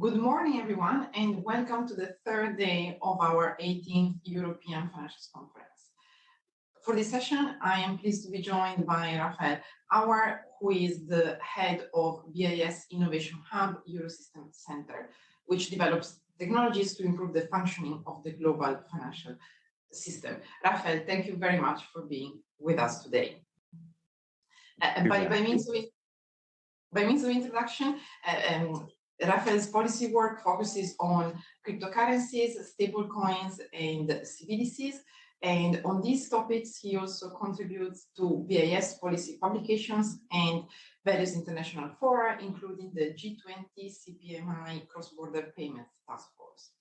Good morning, everyone, and welcome to the third day of our 18th European Financials Conference. For this session, I am pleased to be joined by Raphael Auer, who is the head of BIS Innovation Hub Eurosystem Center, which develops technologies to improve the functioning of the global financial system. Raphael, thank you very much for being with us today. By means of introduction, Raphael's policy work focuses on cryptocurrencies, stablecoins, and CBDCs. And on these topics, he also contributes to BIS policy publications and various international fora, including the G20 CPMI Cross-Border Payments Task Force.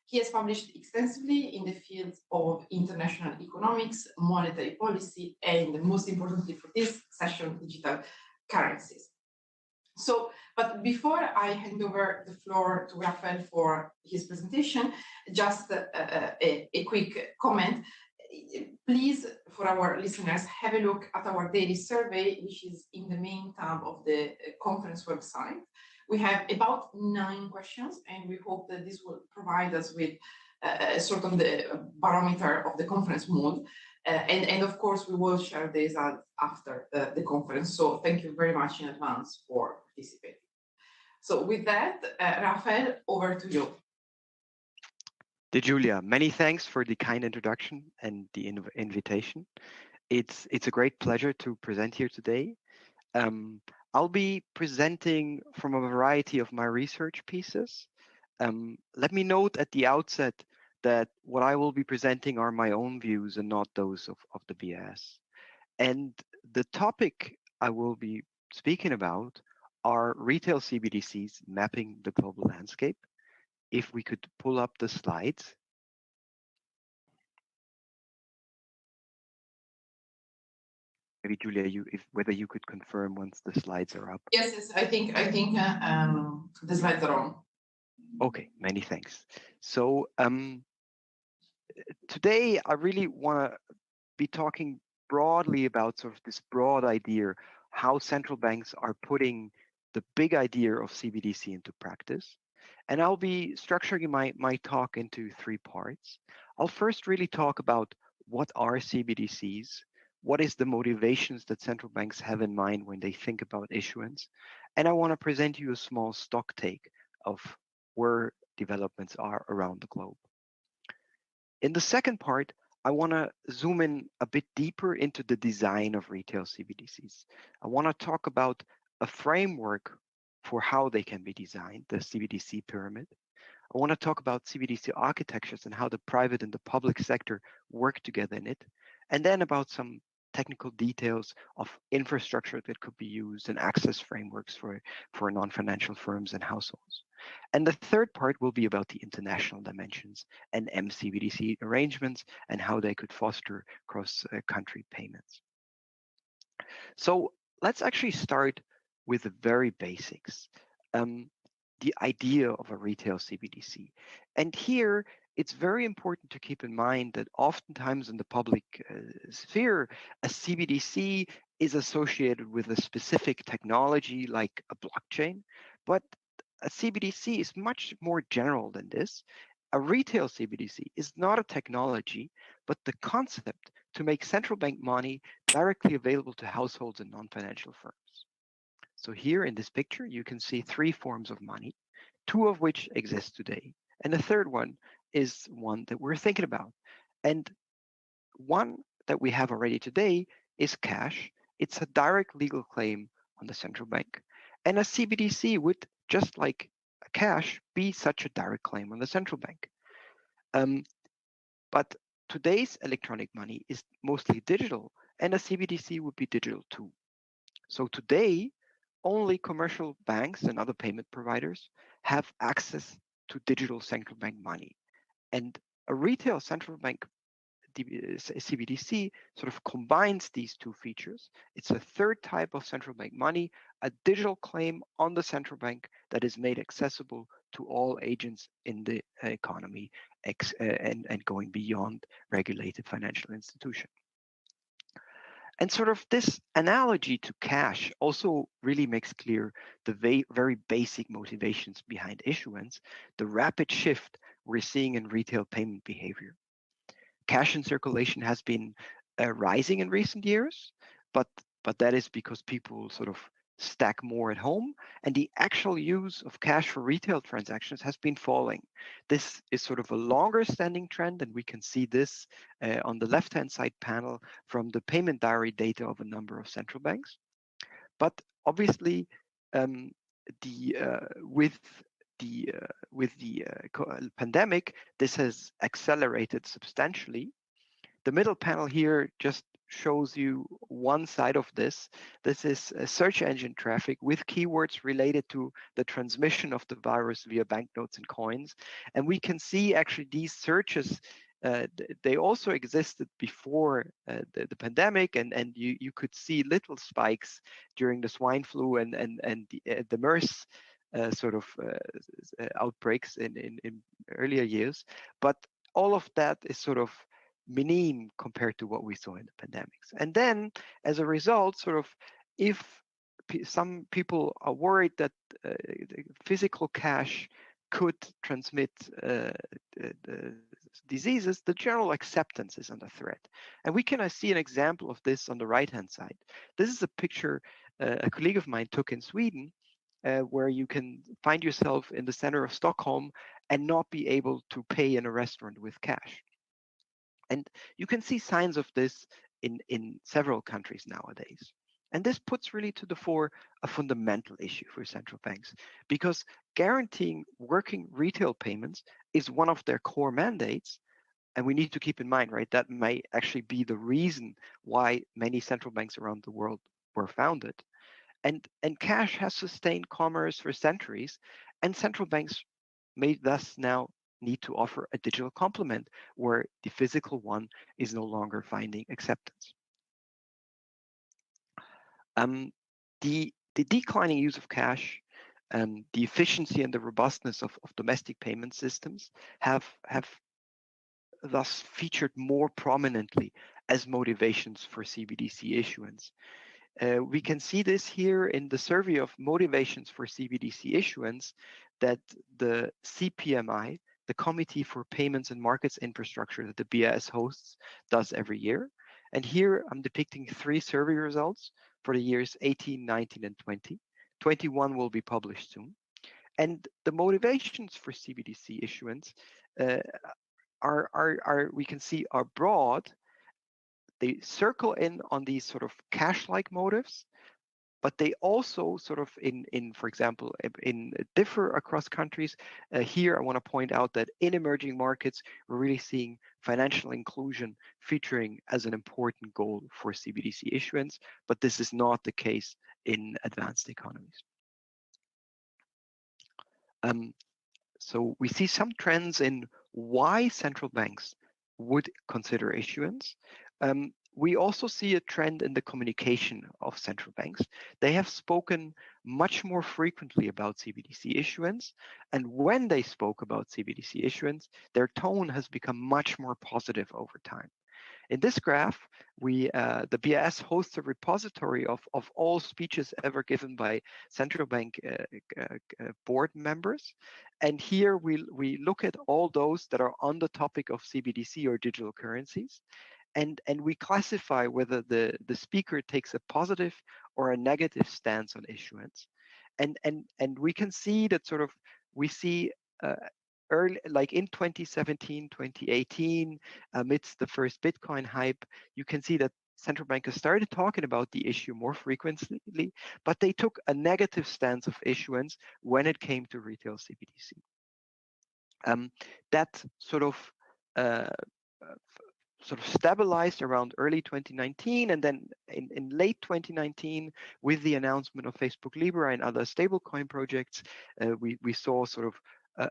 He has published extensively in the fields of international economics, monetary policy, and most importantly for this session, digital currencies. But before I hand over the floor to Raphael for his presentation, just a quick comment. Please, for our listeners, have a look at our daily survey, which is in the main tab of the conference website. We have about 9 questions, and we hope that this will provide us with sort of the barometer of the conference mood. And of course, we will share the results after the conference. So thank you very much in advance for participating. So with that, Raphael, over to you. Dear Julia, many thanks for the kind introduction and the invitation. It's a great pleasure to present here today. I'll be presenting from a variety of my research pieces. Let me note at the outset that what I will be presenting are my own views and not those of the BIS. And the topic I will be speaking about are retail CBDCs mapping the global landscape. If we could pull up the slides. Maybe Julia, whether you could confirm once the slides are up. Yes, I think the slides are on. Okay, many thanks. So today I really want to be talking broadly about sort of this broad idea, how central banks are putting the big idea of CBDC into practice. And I'll be structuring my talk into 3 parts. I'll first really talk about what are CBDCs, what is the motivations that central banks have in mind when they think about issuance, and I want to present you a small stock take of where developments are around the globe. In the second part, I want to zoom in a bit deeper into the design of retail CBDCs. I want to talk about a framework for how they can be designed, the CBDC pyramid. I want to talk about CBDC architectures and how the private and the public sector work together in it, and then about some technical details of infrastructure that could be used and access frameworks for non-financial firms and households. And the third part will be about the international dimensions and MCBDC arrangements and how they could foster cross-country payments. So let's actually start with the very basics, the idea of a retail CBDC. And here, it's very important to keep in mind that oftentimes in the public sphere, a CBDC is associated with a specific technology like a blockchain, but a CBDC is much more general than this. A retail CBDC is not a technology, but the concept to make central bank money directly available to households and non-financial firms. So here in this picture, you can see 3 forms of money, 2 of which exist today. And the third one is one that we're thinking about. And one that we have already today is cash. It's a direct legal claim on the central bank. And a CBDC would, just like a cash, be such a direct claim on the central bank. But today's electronic money is mostly digital, and a CBDC would be digital too. So today, only commercial banks and other payment providers have access to digital central bank money. And a retail central bank CBDC sort of combines these 2 features. It's a third type of central bank money, a digital claim on the central bank that is made accessible to all agents in the economy and going beyond regulated financial institutions. And sort of this analogy to cash also really makes clear the very basic motivations behind issuance, the rapid shift we're seeing in retail payment behavior. Cash in circulation has been rising in recent years, but that is because people sort of stack more at home, and the actual use of cash for retail transactions has been falling. This is sort of a longer standing trend, and we can see this on the left-hand side panel from the payment diary data of a number of central banks. But obviously, with the pandemic, this has accelerated substantially. The middle panel here just shows you one side of this. This is search engine traffic with keywords related to the transmission of the virus via banknotes and coins. And we can see actually these searches, they also existed before the pandemic, and you could see little spikes during the swine flu and the MERS outbreaks in earlier years. But all of that is sort of minime compared to what we saw in the pandemics. And then as a result, sort of if some people are worried that physical cash could transmit diseases, the general acceptance is under threat. And we can see an example of this on the right-hand side. This is a picture a colleague of mine took in Sweden, where you can find yourself in the center of Stockholm and not be able to pay in a restaurant with cash. And you can see signs of this in several countries nowadays. And this puts really to the fore a fundamental issue for central banks, because guaranteeing working retail payments is one of their core mandates. And we need to keep in mind, right, that may actually be the reason why many central banks around the world were founded. And cash has sustained commerce for centuries, and central banks may thus now need to offer a digital complement where the physical one is no longer finding acceptance. The declining use of cash, the efficiency and the robustness of domestic payment systems have thus featured more prominently as motivations for CBDC issuance. We can see this here in the survey of motivations for CBDC issuance that the CPMI, the Committee for Payments and Markets Infrastructure that the BIS hosts, does every year. And here I'm depicting 3 survey results for the years 18, 19, and 20. 21 will be published soon. And the motivations for CBDC issuance we can see are broad. They circle in on these sort of cash-like motives, but they also sort of for example, differ across countries. Here, I want to point out that in emerging markets, we're really seeing financial inclusion featuring as an important goal for CBDC issuance, but this is not the case in advanced economies. So we see some trends in why central banks would consider issuance. We also see a trend in the communication of central banks. They have spoken much more frequently about CBDC issuance, and when they spoke about CBDC issuance, their tone has become much more positive over time. In this graph, the BIS hosts a repository of all speeches ever given by central bank board members. And here we look at all those that are on the topic of CBDC or digital currencies. And we classify whether the speaker takes a positive or a negative stance on issuance. And we can see that sort of we see early, like in 2017, 2018, amidst the first Bitcoin hype, you can see that central bankers started talking about the issue more frequently, but they took a negative stance of issuance when it came to retail CBDC. That sort of stabilized around early 2019, and then in late 2019, with the announcement of Facebook Libra and other stablecoin projects, we saw sort of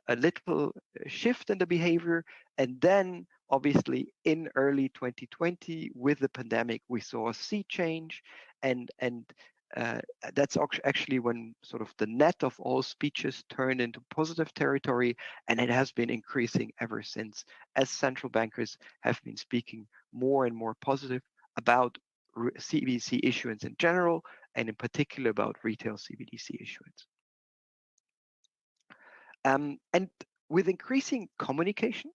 a little shift in the behavior. And then obviously in early 2020 with the pandemic, we saw a sea change, and that's actually when sort of the net of all speeches turned into positive territory, and it has been increasing ever since as central bankers have been speaking more and more positive about CBDC issuance in general, and in particular about retail CBDC issuance. And with increasing communication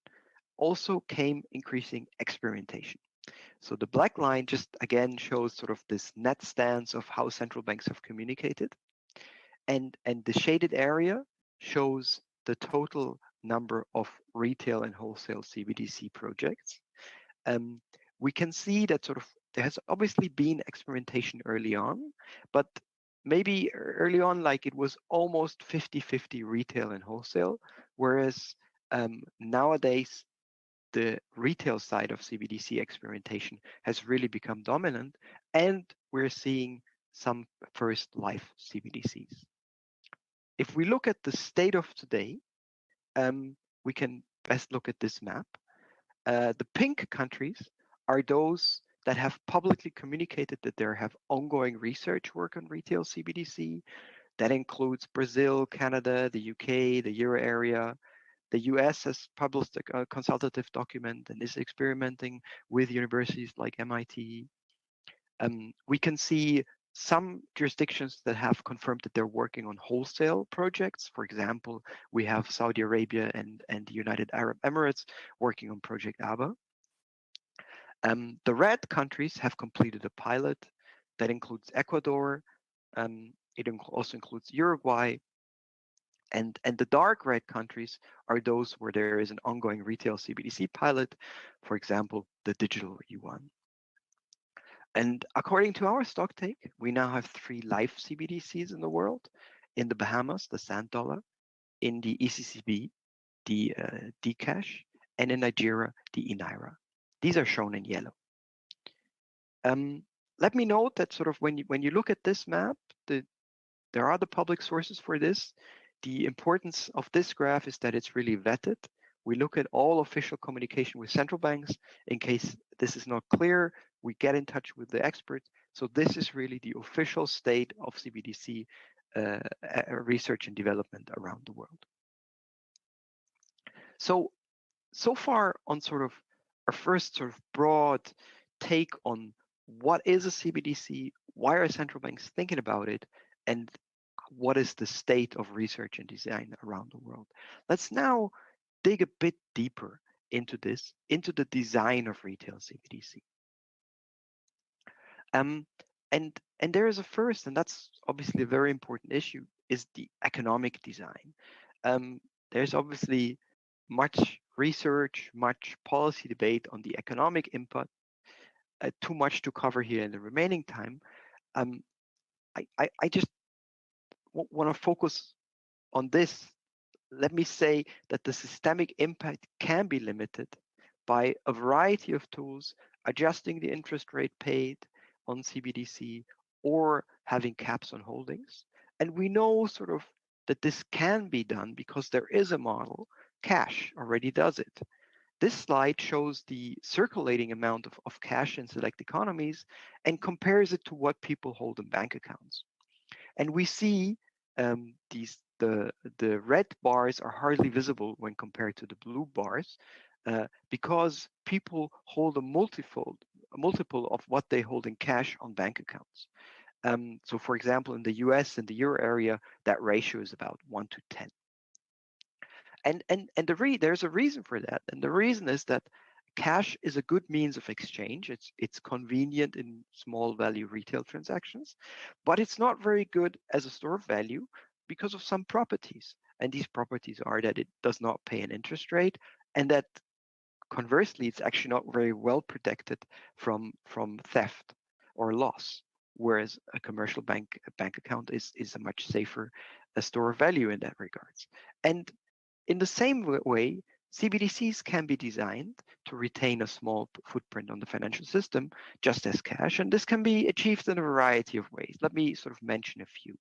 also came increasing experimentation. So the black line just again shows sort of this net stance of how central banks have communicated. And the shaded area shows the total number of retail and wholesale CBDC projects. We can see that sort of there has obviously been experimentation early on, but maybe early on, like it was almost 50-50 retail and wholesale, whereas nowadays the retail side of CBDC experimentation has really become dominant, and we're seeing some first live CBDCs. If we look at the state of today, we can best look at this map. The pink countries are those that have publicly communicated that they have ongoing research work on retail CBDC. That includes Brazil, Canada, the UK, the Euro area. The US has published a consultative document and is experimenting with universities like MIT. We can see some jurisdictions that have confirmed that they're working on wholesale projects. For example, we have Saudi Arabia and the United Arab Emirates working on Project ABA. The red countries have completed a pilot that includes Ecuador. It also includes Uruguay. And the dark red countries are those where there is an ongoing retail CBDC pilot, for example, the digital yuan. And according to our stock take, we now have 3 live CBDCs in the world: in the Bahamas, the Sand Dollar; in the ECCB, the Dcash; and in Nigeria, the eNaira. These are shown in yellow. Let me note that sort of when you look at this map, there are the public sources for this. The importance of this graph is that it's really vetted. We look at all official communication with central banks. In case this is not clear, we get in touch with the experts. So this is really the official state of CBDC research and development around the world. So far on sort of our first sort of broad take on what is a CBDC, why are central banks thinking about it, and what is the state of research and design around the world. Let's now dig a bit deeper into this, into the design of retail CBDC. And there is a first, and that's obviously a very important issue, is the economic design. There's obviously much research, much policy debate on the economic input. Too much to cover here in the remaining time. I just want to focus on this. Let me say that the systemic impact can be limited by a variety of tools, adjusting the interest rate paid on CBDC or having caps on holdings. And we know sort of that this can be done because there is a model. Cash already does it. This slide shows the circulating amount of cash in select economies and compares it to what people hold in bank accounts. And we see the red bars are hardly visible when compared to the blue bars because people hold a multiple of what they hold in cash on bank accounts. So for example, in the US and the Euro area, that ratio is about 1 to 10. And there's a reason for that. And the reason is that cash is a good means of exchange. It's convenient in small value retail transactions, but it's not very good as a store of value because of some properties. And these properties are that it does not pay an interest rate, and that conversely, it's actually not very well protected from theft or loss, whereas a commercial bank account is a much safer store of value in that regards. And in the same way, CBDCs can be designed to retain a small footprint on the financial system, just as cash, and this can be achieved in a variety of ways. Let me sort of mention a few.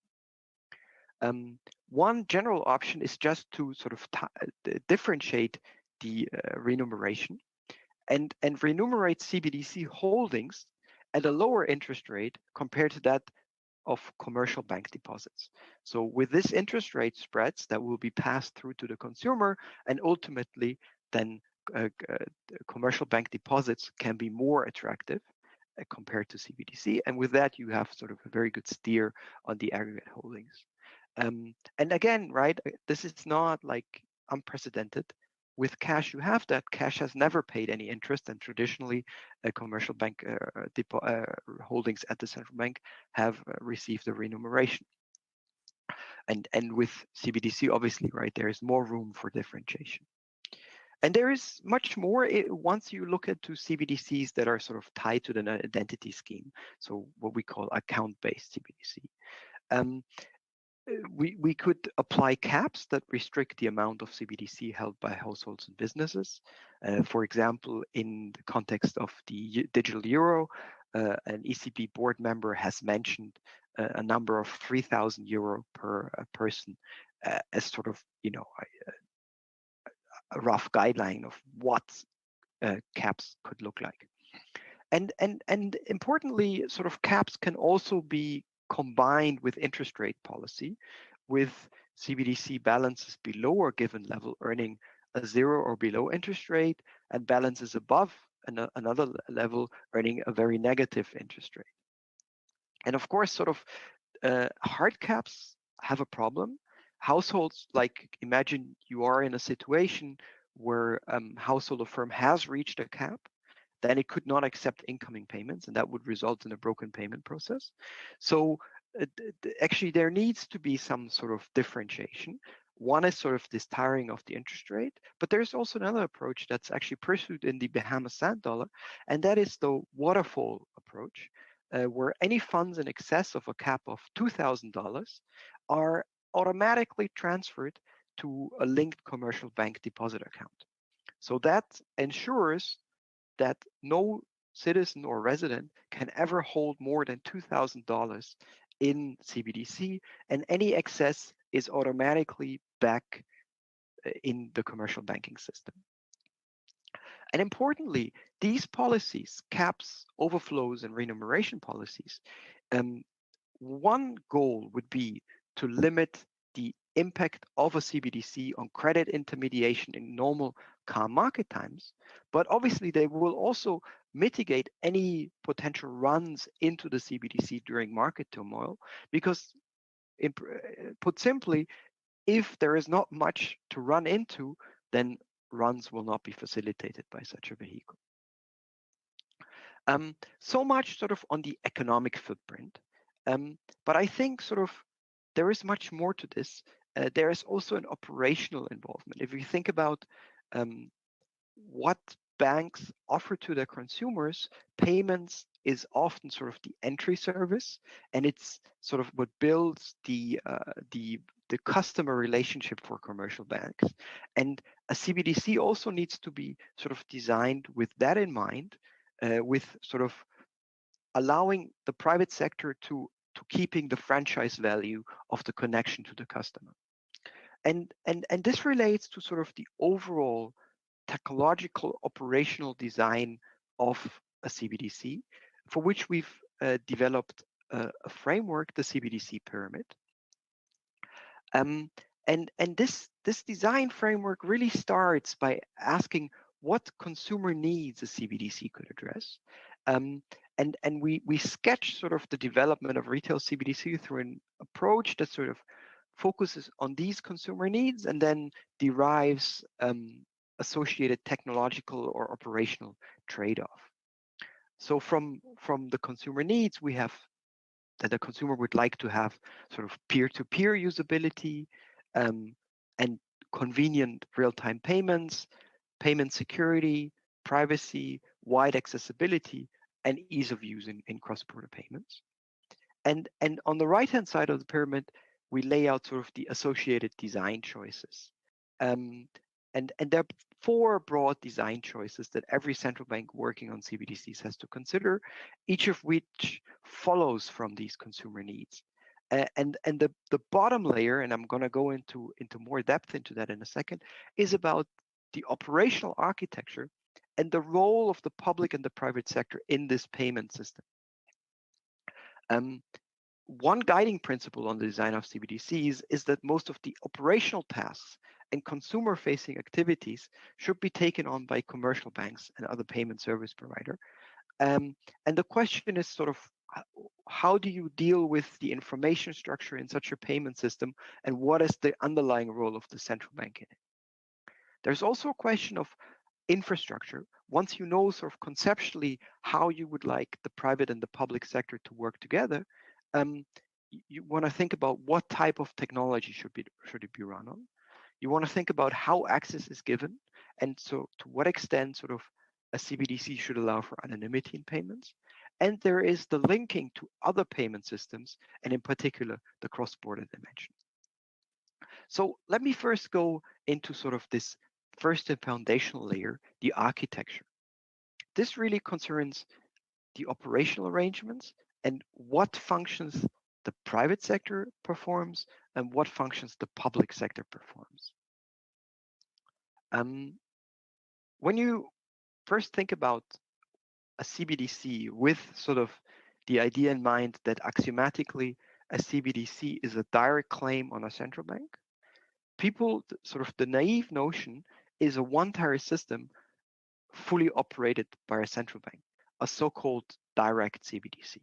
One general option is just to sort of differentiate the remuneration and remunerate CBDC holdings at a lower interest rate compared to that of commercial bank deposits. So with this interest rate spreads that will be passed through to the consumer, and ultimately then commercial bank deposits can be more attractive compared to CBDC. And with that, you have sort of a very good steer on the aggregate holdings. And again, right, this is not like unprecedented. With cash, you have that. Cash has never paid any interest, and traditionally, commercial bank holdings at the central bank have received a remuneration. And with CBDC, obviously, right, there is more room for differentiation. And there is much more once you look into CBDCs that are sort of tied to the identity scheme, so what we call account-based CBDC. We could apply caps that restrict the amount of CBDC held by households and businesses. For example, in the context of the digital euro, an ECB board member has mentioned a number of 3,000 euro per person as sort of, a rough guideline of what caps could look like. And importantly, sort of caps can also be combined with interest rate policy, with CBDC balances below a given level earning a 0 or below interest rate, and balances above another level earning a very negative interest rate. And of course, sort of hard caps have a problem. Households, like imagine you are in a situation where household or firm has reached a cap, then it could not accept incoming payments, and that would result in a broken payment process. So actually, there needs to be some sort of differentiation. One is sort of this tiering of the interest rate, but there's also another approach that's actually pursued in the Bahamas sand dollar, and that is the waterfall approach, where any funds in excess of a cap of $2,000 are automatically transferred to a linked commercial bank deposit account. So that ensures that no citizen or resident can ever hold more than $2,000 in CBDC, and any excess is automatically back in the commercial banking system. And importantly, these policies, caps, overflows, and remuneration policies, one goal would be to limit the impact of a CBDC on credit intermediation in normal calm market times, but obviously they will also mitigate any potential runs into the CBDC during market turmoil, because put simply, if there is not much to run into, then runs will not be facilitated by such a vehicle. So much sort of on the economic footprint, but I think sort of there is much more to this. There is also an operational involvement. If you think about what banks offer to their consumers, payments is often sort of the entry service, and it's sort of what builds the customer relationship for commercial banks. And a CBDC also needs to be sort of designed with that in mind, with sort of allowing the private sector to keeping the franchise value of the connection to the customer. And this relates to sort of the overall technological operational design of a CBDC, for which we've developed a framework, the CBDC pyramid. And this design framework really starts by asking what consumer needs a CBDC could address. And we sketch sort of the development of retail CBDC through an approach that sort of focuses on these consumer needs and then derives associated technological or operational trade-off. So from the consumer needs, we have that the consumer would like to have sort of peer-to-peer usability, and convenient real-time payments, payment security, privacy, wide accessibility, and ease of use in cross-border payments. And on the right-hand side of the pyramid, we lay out sort of the associated design choices. And there are 4 broad design choices that every central bank working on CBDCs has to consider, each of which follows from these consumer needs. And the bottom layer, and I'm going to go into more depth into that in a second, is about the operational architecture and the role of the public and the private sector in this payment system. One guiding principle on the design of CBDCs is that most of the operational tasks and consumer-facing activities should be taken on by commercial banks and other payment service provider, And the question is sort of, how do you deal with the information structure in such a payment system, and what is the underlying role of the central bank in it? There's also a question of infrastructure. Once you know sort of conceptually how you would like the private and the public sector to work together, you want to think about what type of technology should it be run on. You want to think about how access is given, and so to what extent sort of a CBDC should allow for anonymity in payments. And there is the linking to other payment systems, and in particular, the cross-border dimension. So let me first go into sort of this first and foundational layer, the architecture. This really concerns the operational arrangements and what functions the private sector performs and what functions the public sector performs. When you first think about a CBDC with sort of the idea in mind that axiomatically a CBDC is a direct claim on a central bank, people, sort of the naive notion is a one-tier system fully operated by a central bank, a so-called direct CBDC.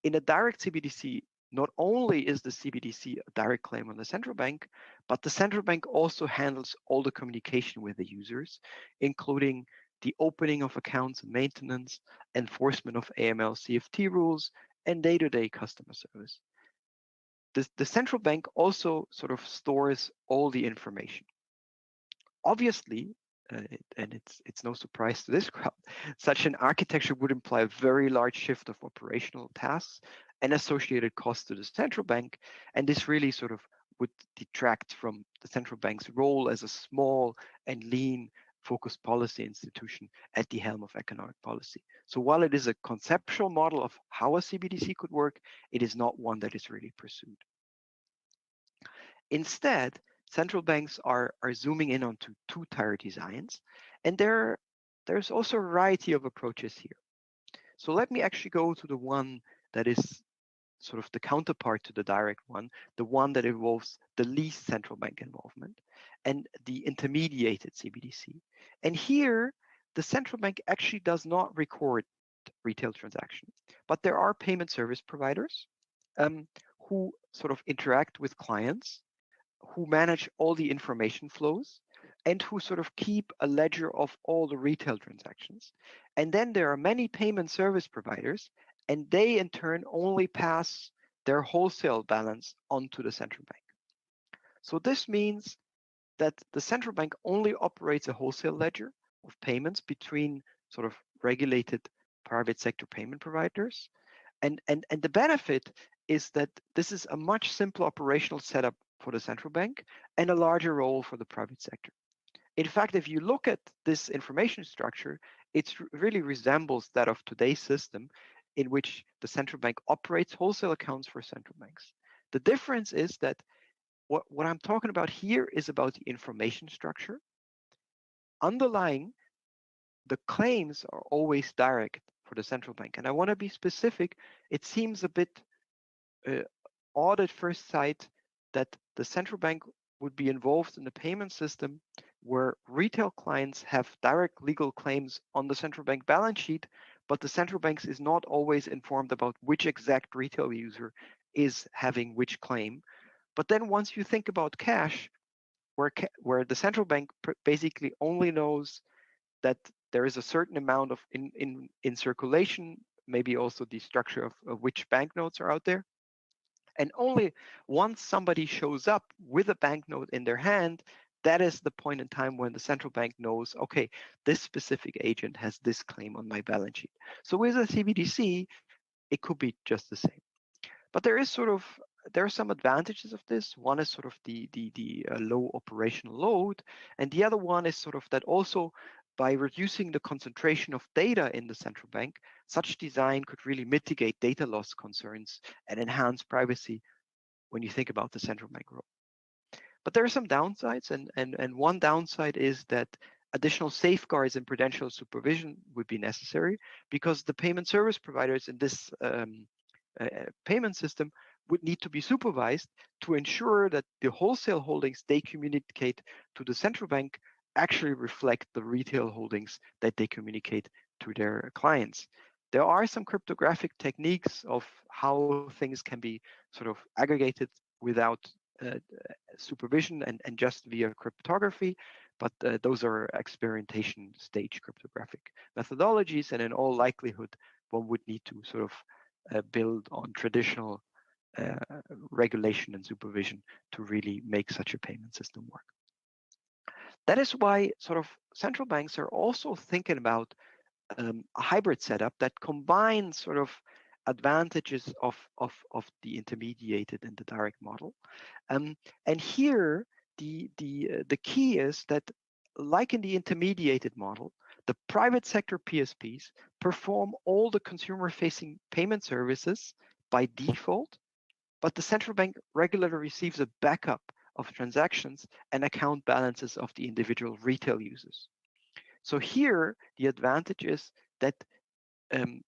In a direct CBDC, not only is the CBDC a direct claim on the central bank, but the central bank also handles all the communication with the users, including the opening of accounts and maintenance, enforcement of AML/CFT rules, and day-to-day customer service. The central bank also sort of stores all the information. Obviously, and it's no surprise to this crowd, such an architecture would imply a very large shift of operational tasks and associated costs to the central bank, and this really sort of would detract from the central bank's role as a small and lean focused policy institution at the helm of economic policy. So while it is a conceptual model of how a CBDC could work, it is not one that is really pursued. Instead, central banks are zooming in onto two-tier designs, and there's also a variety of approaches here. So let me actually go to the one that is sort of the counterpart to the direct one, the one that involves the least central bank involvement, and the intermediated CBDC. And here, the central bank actually does not record retail transactions, but there are payment service providers who sort of interact with clients, who manage all the information flows, and who sort of keep a ledger of all the retail transactions. And then there are many payment service providers, and they in turn only pass their wholesale balance onto the central bank. So this means that the central bank only operates a wholesale ledger of payments between sort of regulated private sector payment providers. And the benefit is that this is a much simpler operational setup for the central bank and a larger role for the private sector. In fact, if you look at this information structure, it really resembles that of today's system, in which the central bank operates wholesale accounts for central banks. The difference is that what I'm talking about here is about the information structure. Underlying, the claims are always direct for the central bank. And I want to be specific. It seems a bit odd at first sight that the central bank would be involved in the payment system where retail clients have direct legal claims on the central bank balance sheet, but the central bank is not always informed about which exact retail user is having which claim. But then once you think about cash, where the central bank basically only knows that there is a certain amount of in circulation, maybe also the structure of which banknotes are out there. And only once somebody shows up with a banknote in their hand, that is the point in time when the central bank knows, okay, this specific agent has this claim on my balance sheet. So with a CBDC, it could be just the same. But there are some advantages of this. One is sort of the low operational load, and the other one is sort of that also by reducing the concentration of data in the central bank, such design could really mitigate data loss concerns and enhance privacy when you think about the central bank role. But there are some downsides, and one downside is that additional safeguards and prudential supervision would be necessary because the payment service providers in this payment system would need to be supervised to ensure that the wholesale holdings they communicate to the central bank actually reflect the retail holdings that they communicate to their clients. There are some cryptographic techniques of how things can be sort of aggregated without uh, supervision and just via cryptography, but those are experimentation stage cryptographic methodologies, and in all likelihood, one would need to sort of build on traditional uh, regulation and supervision to really make such a payment system work. That is why sort of central banks are also thinking about a hybrid setup that combines sort of advantages of the intermediated and the direct model. And here, the key is that, like in the intermediated model, the private sector PSPs perform all the consumer-facing payment services by default, but the central bank regularly receives a backup of transactions and account balances of the individual retail users. So here, the advantage is that the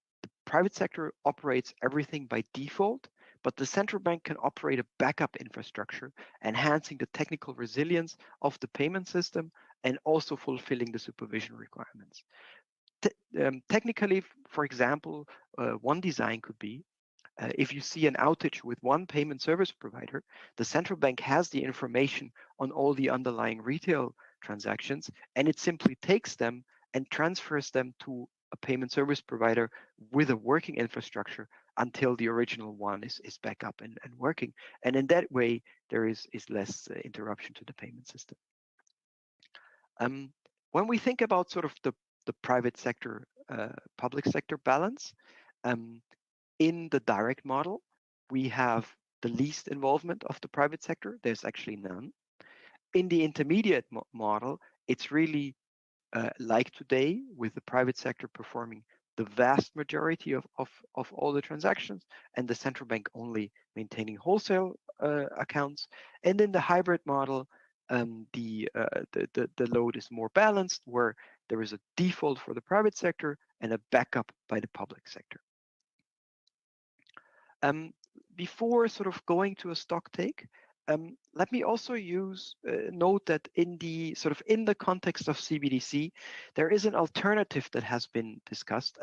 private sector operates everything by default, but the central bank can operate a backup infrastructure, enhancing the technical resilience of the payment system and also fulfilling the supervision requirements. Technically, for example, one design could be if you see an outage with one payment service provider, the central bank has the information on all the underlying retail transactions, and it simply takes them and transfers them to a payment service provider with a working infrastructure until the original one is back up and working. And in that way, there is less interruption to the payment system. When we think about sort of the private sector, public sector balance, in the direct model, we have the least involvement of the private sector. There's actually none. In the intermediate model, it's really like today, with the private sector performing the vast majority of all the transactions and the central bank only maintaining wholesale accounts. And in the hybrid model, the load is more balanced, where there is a default for the private sector and a backup by the public sector. Before sort of going to a stock take, let me also note that in the context of CBDC, there is an alternative that has been discussed,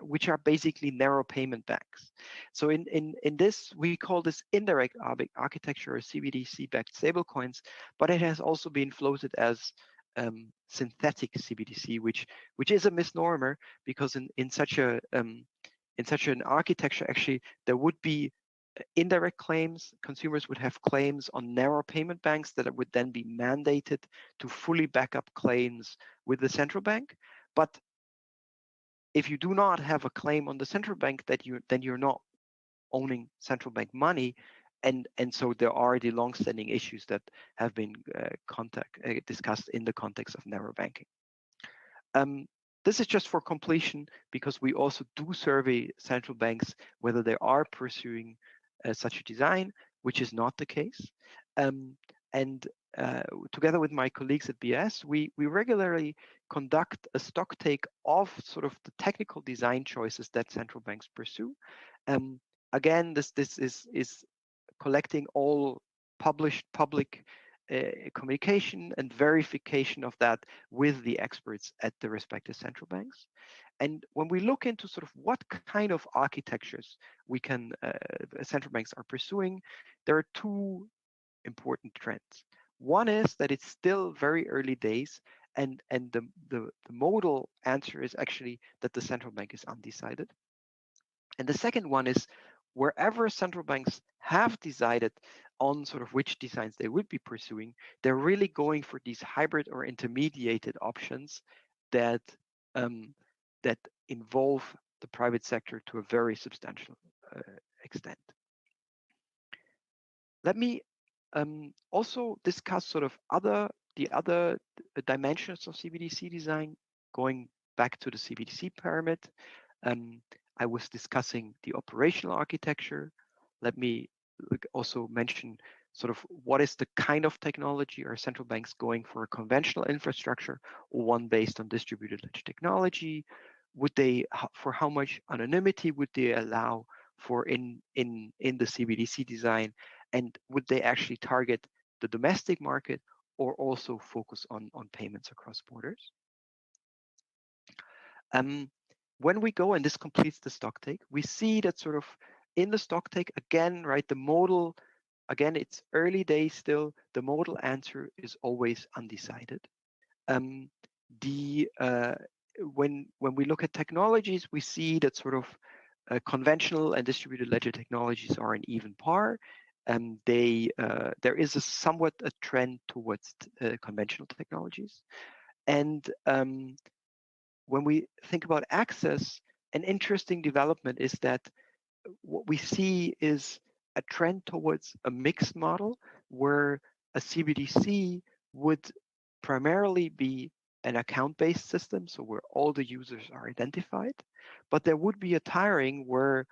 which are basically narrow payment banks. So in this, we call this indirect architecture or CBDC-backed stablecoins, but it has also been floated as synthetic CBDC, which is a misnomer, because in such an architecture, actually, there would be indirect claims. Consumers would have claims on narrow payment banks that would then be mandated to fully back up claims with the central bank. But if you do not have a claim on the central bank, then you're not owning central bank money, and so there are the long-standing issues that have been discussed in the context of narrow banking. This is just for completion, because we also do survey central banks whether they are pursuing such a design, which is not the case. And together with my colleagues at BS, we regularly conduct a stock take of sort of the technical design choices that central banks pursue. Again, this is collecting all published public communication and verification of that with the experts at the respective central banks. And when we look into sort of what kind of architectures central banks are pursuing, there are two important trends. One is that it's still very early days, and the modal answer is actually that the central bank is undecided. And the second one is, wherever central banks have decided on sort of which designs they would be pursuing, they're really going for these hybrid or intermediated options that involve the private sector to a very substantial extent. Let me also discuss sort of the other dimensions of CBDC design, going back to the CBDC pyramid. I was discussing the operational architecture. Let me also mention sort of what is the kind of technology. Are central banks going for a conventional infrastructure or one based on distributed ledger technology? Would they, for how much anonymity would they allow for in the CBDC design? And would they actually target the domestic market or also focus on payments across borders? when we go, and this completes the stock take, we see that sort of in the stock take again, right, the modal, again, it's early days still, the modal answer is always undecided. When we look at technologies, we see that sort of conventional and distributed ledger technologies are an even par. There is somewhat a trend towards conventional technologies. And when we think about access, an interesting development is that what we see is a trend towards a mixed model where a CBDC would primarily be an account-based system, so where all the users are identified, but there would be a tiering where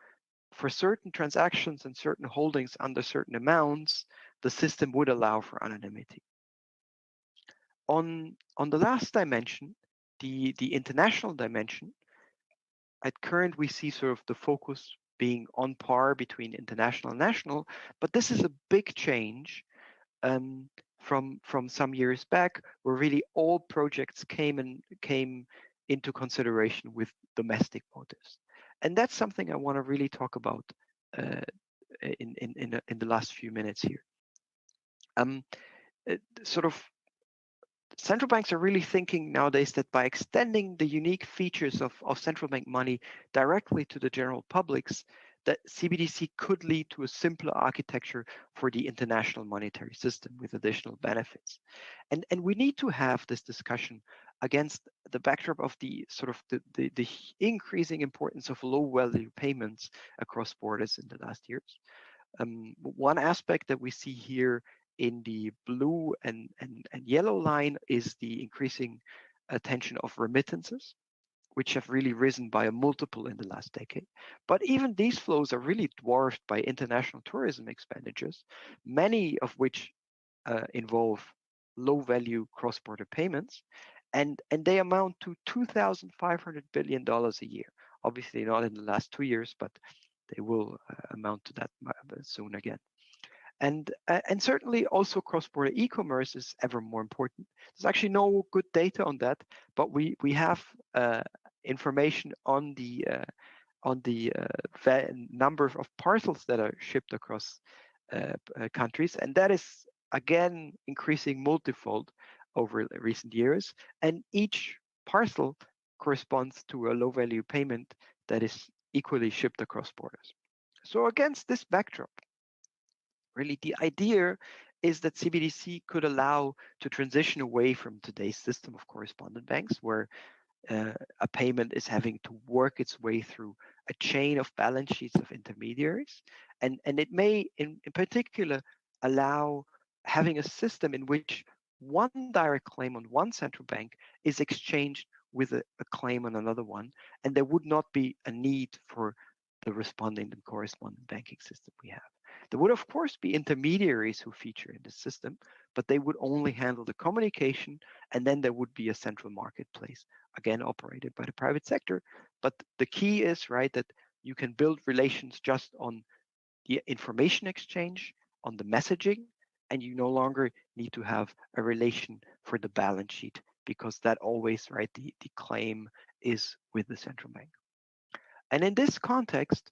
for certain transactions and certain holdings under certain amounts, the system would allow for anonymity. On the last dimension, the international dimension, at current we see sort of the focus being on par between international and national, but this is a big change from some years back, where really all projects came into consideration with domestic motives, and that's something I want to really talk about in the last few minutes here. Sort of central banks are really thinking nowadays that by extending the unique features of central bank money directly to the general publics, that CBDC could lead to a simpler architecture for the international monetary system with additional benefits. And we need to have this discussion against the backdrop of the sort of the increasing importance of low value payments across borders in the last years. One aspect that we see here in the blue and yellow line is the increasing attention of remittances, which have really risen by a multiple in the last decade. But even these flows are really dwarfed by international tourism expenditures, many of which involve low-value cross-border payments, and they amount to $2,500 billion a year. Obviously not in the last 2 years, but they will amount to that soon again. And certainly also cross-border e-commerce is ever more important. There's actually no good data on that, but we have information on the number of parcels that are shipped across countries, and that is again increasing multifold over recent years. And each parcel corresponds to a low-value payment that is equally shipped across borders. So against this backdrop, really, the idea is that CBDC could allow to transition away from today's system of correspondent banks, where a payment is having to work its way through a chain of balance sheets of intermediaries. And it may, in particular, allow having a system in which one direct claim on one central bank is exchanged with a claim on another one, and there would not be a need for the respondent and correspondent banking system we have. There would, of course, be intermediaries who feature in the system, but they would only handle the communication, and then there would be a central marketplace, again, operated by the private sector. But the key is, right, that you can build relations just on the information exchange, on the messaging, and you no longer need to have a relation for the balance sheet, because that always, right, the claim is with the central bank. And in this context,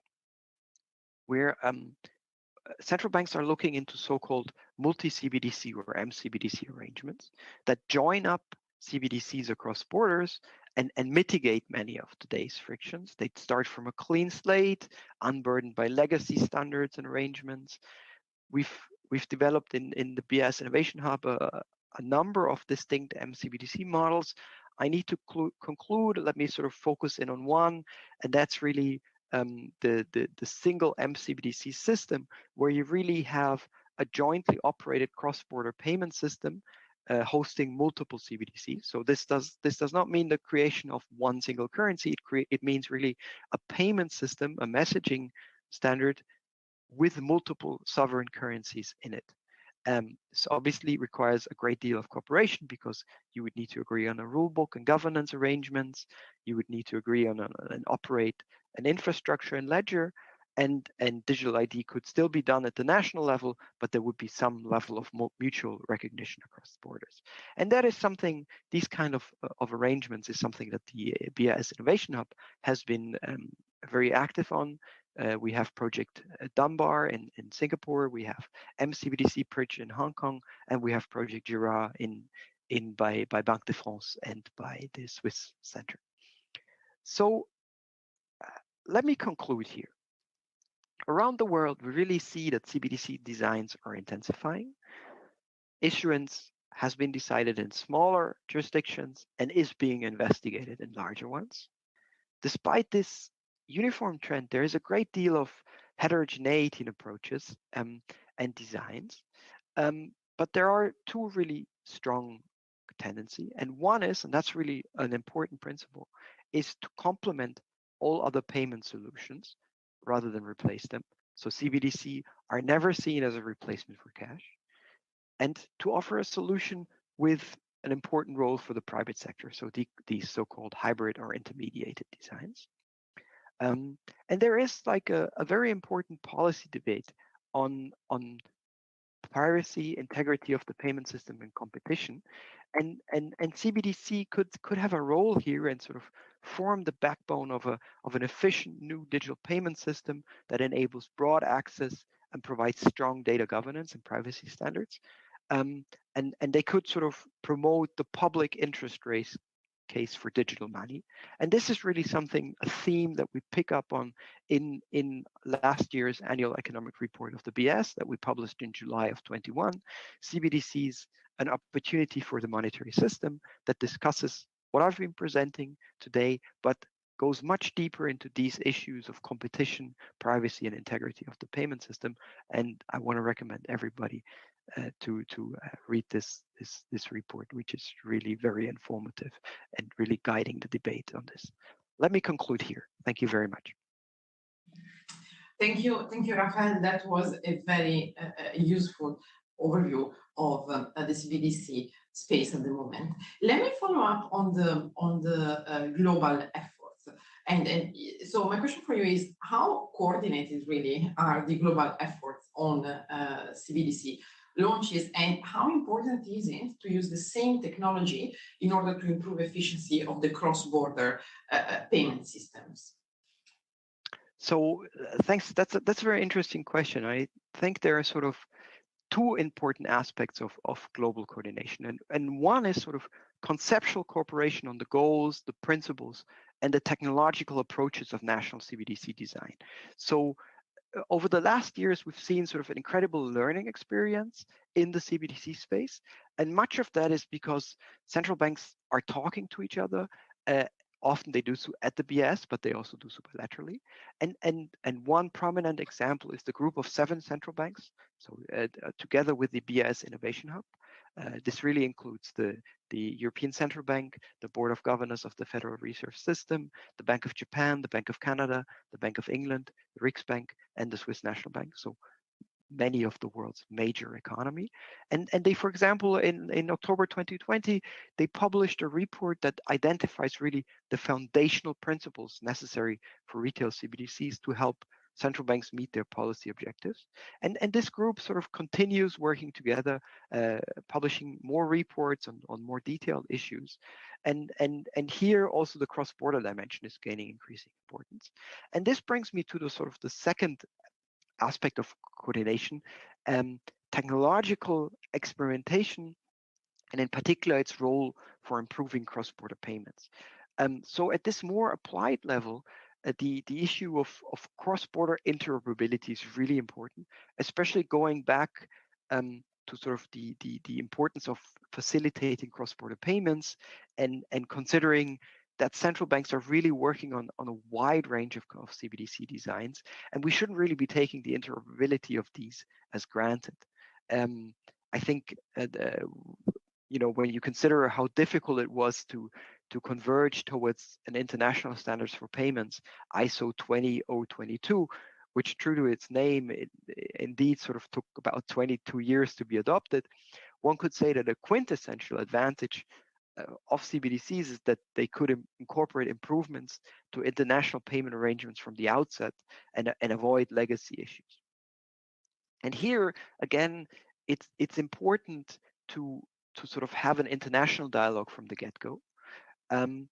where central banks are looking into so-called multi-CBDC or MCBDC arrangements that join up CBDCs across borders and mitigate many of today's frictions. They start from a clean slate, unburdened by legacy standards and arrangements. We've developed in the BIS Innovation Hub a number of distinct MCBDC models. I need to conclude. Let me sort of focus in on one, and that's really the single MCBDC system, where you really have a jointly operated cross-border payment system hosting multiple CBDCs. So this does not mean the creation of one single currency. It means really a payment system, a messaging standard with multiple sovereign currencies in it. So obviously it requires a great deal of cooperation, because you would need to agree on a rule book and governance arrangements. You would need to agree on and operate an infrastructure and ledger. and digital ID could still be done at the national level, but there would be some level of mutual recognition across borders. And that is something, these kind of arrangements is something that the BIS Innovation Hub has been very active on. We have Project Dunbar in Singapore, we have MCBDC Bridge in Hong Kong, and we have Project Jura by Banque de France and by the Swiss Center. So let me conclude here. Around the world, we really see that CBDC designs are intensifying. Issuance has been decided in smaller jurisdictions and is being investigated in larger ones. Despite this uniform trend, there is a great deal of heterogeneity in approaches and designs. But there are two really strong tendencies. And one is, and that's really an important principle, is to complement all other payment solutions rather than replace them. So CBDC are never seen as a replacement for cash. And to offer a solution with an important role for the private sector, so these so-called hybrid or intermediated designs. And there is like a very important policy debate on privacy, integrity of the payment system, and competition. And CBDC could have a role here and sort of form the backbone of an efficient new digital payment system that enables broad access and provides strong data governance and privacy standards. And they could sort of promote the public interest case for digital money. And this is really something, a theme that we pick up on in last year's annual economic report of the BS that we published in July of 21. CBDCs, an opportunity for the monetary system, that discusses what I've been presenting today, but goes much deeper into these issues of competition, privacy, and integrity of the payment system. And I want to recommend everybody to read this report, which is really very informative and really guiding the debate on this. Let me conclude here. Thank you very much. Thank you, Raphael. That was a very useful overview of the CBDC space at the moment. Let me follow up on the global efforts. And so my question for you is, how coordinated really are the global efforts on CBDC launches, and how important is it to use the same technology in order to improve efficiency of the cross-border payment systems? So thanks. That's a very interesting question. I think there are sort of two important aspects of global coordination. And one is sort of conceptual cooperation on the goals, the principles, and the technological approaches of national CBDC design. So over the last years, we've seen sort of an incredible learning experience in the CBDC space. And much of that is because central banks are talking to each other. Often they do so at the BS, but they also do so bilaterally. And one prominent example is the group of 7 central banks. So together with the BS Innovation Hub, this really includes the European Central Bank, the Board of Governors of the Federal Reserve System, the Bank of Japan, the Bank of Canada, the Bank of England, the Riksbank, and the Swiss National Bank. So many of the world's major economy. And they, for example, in October 2020, they published a report that identifies really the foundational principles necessary for retail CBDCs to help central banks meet their policy objectives. And this group sort of continues working together, publishing more reports on more detailed issues. And here also the cross-border dimension is gaining increasing importance. And this brings me to the sort of the second aspect of coordination, technological experimentation, and in particular its role for improving cross-border payments. So at this more applied level, the issue of cross-border interoperability is really important, especially going back to sort of the importance of facilitating cross-border payments and considering that central banks are really working on a wide range of CBDC designs, and we shouldn't really be taking the interoperability of these as granted. I think when you consider how difficult it was to converge towards an international standards for payments, ISO 20022, which true to its name, it indeed sort of took about 22 years to be adopted. One could say that a quintessential advantage of CBDCs is that they could incorporate improvements to international payment arrangements from the outset and avoid legacy issues. And here again, it's important to sort of have an international dialogue from the get-go, and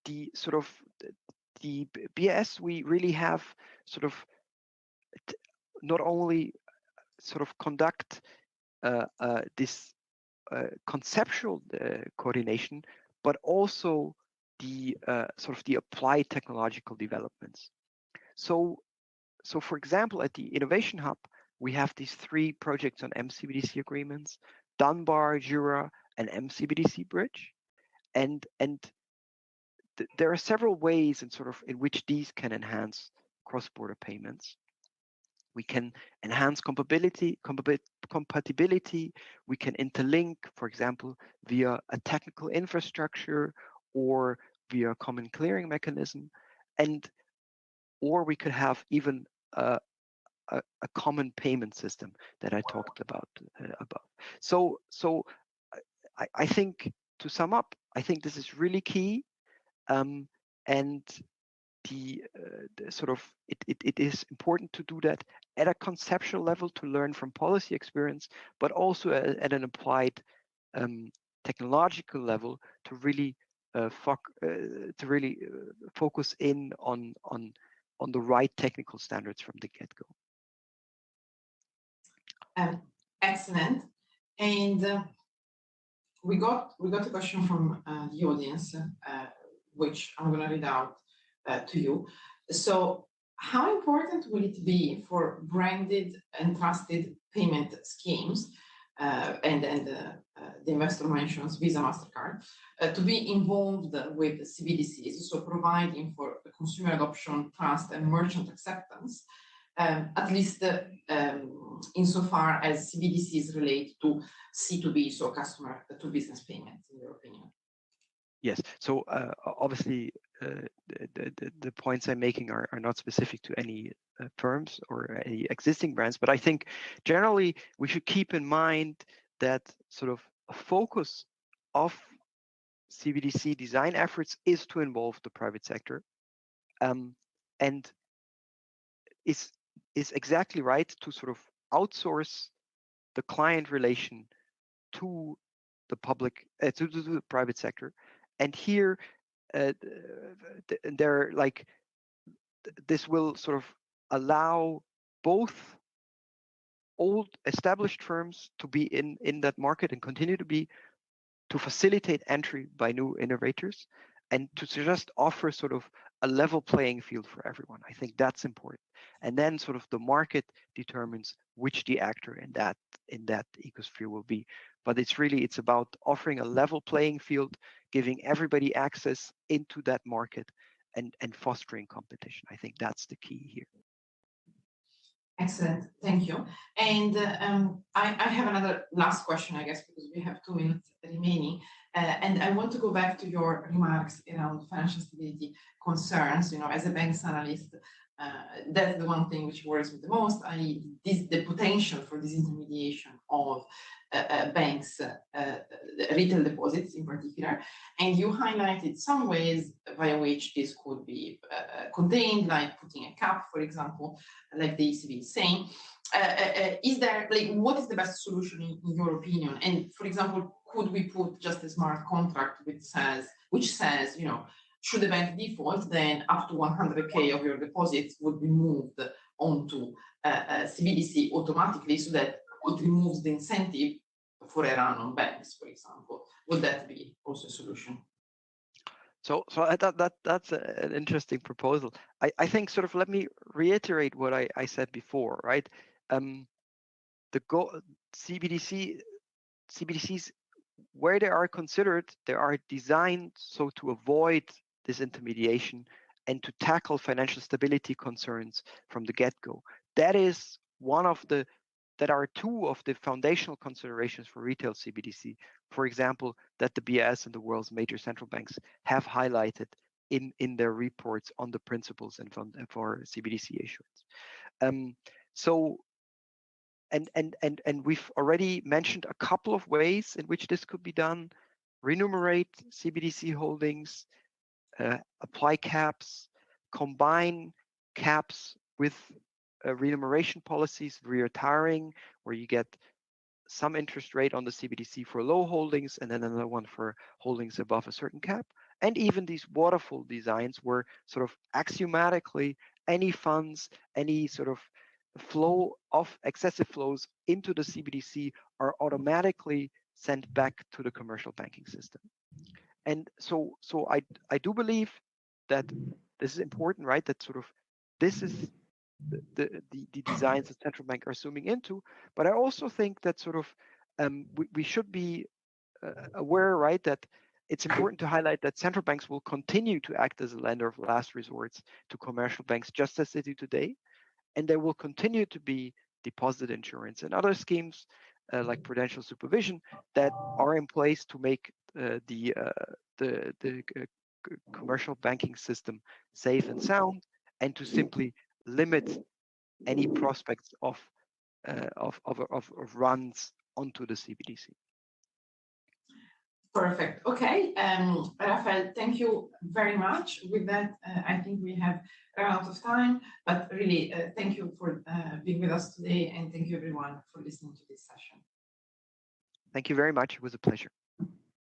the sort of the BS, we really have sort of not only sort of conduct this conceptual coordination, but also the sort of the applied technological developments. So for example, at the Innovation Hub, we have these 3 projects on MCBDC agreements: Dunbar, Jura, and MCBDC Bridge, and there are several ways in which these can enhance cross-border payments. We can enhance compatibility. We can interlink, for example, via a technical infrastructure or via a common clearing mechanism, or we could have even a common payment system that I talked about above. So I think, to sum up, I think this is really key, and the sort of it is important to do that at a conceptual level to learn from policy experience, but also at an applied technological level to really focus in on the right technical standards from the get-go. Excellent. And we got a question from the audience, which I'm going to read out to you. So, how important will it be for branded and trusted payment schemes, and the investor mentions Visa, MasterCard, to be involved with CBDCs, so providing for consumer adoption, trust, and merchant acceptance, at least insofar as CBDCs relate to C2B, so customer to business payments, in your opinion? Yes. So obviously, the points I'm making are not specific to any firms or any existing brands, but I think generally we should keep in mind that sort of a focus of CBDC design efforts is to involve the private sector, and is exactly right to sort of outsource the client relation to the public, to the private sector. And here, they're like, this will sort of allow both old established firms to be in that market and continue to be, to facilitate entry by new innovators, and to just offer sort of a level playing field for everyone. I think that's important. And then sort of the market determines which the actor in that ecosphere will be. But it's about offering a level playing field, giving everybody access into that market, and fostering competition. I think that's the key here. Excellent, thank you. And I have another last question, I guess, because we have 2 minutes remaining. And I want to go back to your remarks around financial stability concerns. As a banks analyst, that's the one thing which worries me the most, i.e. the potential for disintermediation of banks' retail deposits in particular. And you highlighted some ways via which this could be contained, like putting a cap, for example, like the ECB is saying. Is there, what is the best solution in your opinion? And for example, could we put just a smart contract which says, should the bank default, then up to 100K of your deposits would be moved onto CBDC automatically, so that it removes the incentive for a run on banks, for example? Would that be also a solution? So I thought that's an interesting proposal. I think sort of, let me reiterate what I said before, right? The CBDCs, where they are considered, they are designed so to avoid disintermediation and to tackle financial stability concerns from the get-go. That is that are 2 of the foundational considerations for retail CBDC. For example, that the BIS and the world's major central banks have highlighted in their reports on the principles and for CBDC issuance. So and we've already mentioned a couple of ways in which this could be done. Remunerate CBDC holdings, apply caps, combine caps with remuneration policies, retiring, where you get some interest rate on the CBDC for low holdings and then another one for holdings above a certain cap. And even these waterfall designs where sort of axiomatically any funds, any sort of flow of excessive flows into the CBDC are automatically sent back to the commercial banking system. And so I do believe that this is important, right? That sort of this is the designs that central bank are zooming into. But I also think that sort of we should be aware, right, that it's important to highlight that central banks will continue to act as a lender of last resorts to commercial banks, just as they do today. And there will continue to be deposit insurance and other schemes like prudential supervision that are in place to make the commercial banking system safe and sound, and to simply limit any prospects of runs onto the CBDC. Perfect. Okay, Raphael, thank you very much. With that, I think we have run out of time, but really thank you for being with us today, and thank you everyone for listening to this session. Thank you very much. It was a pleasure.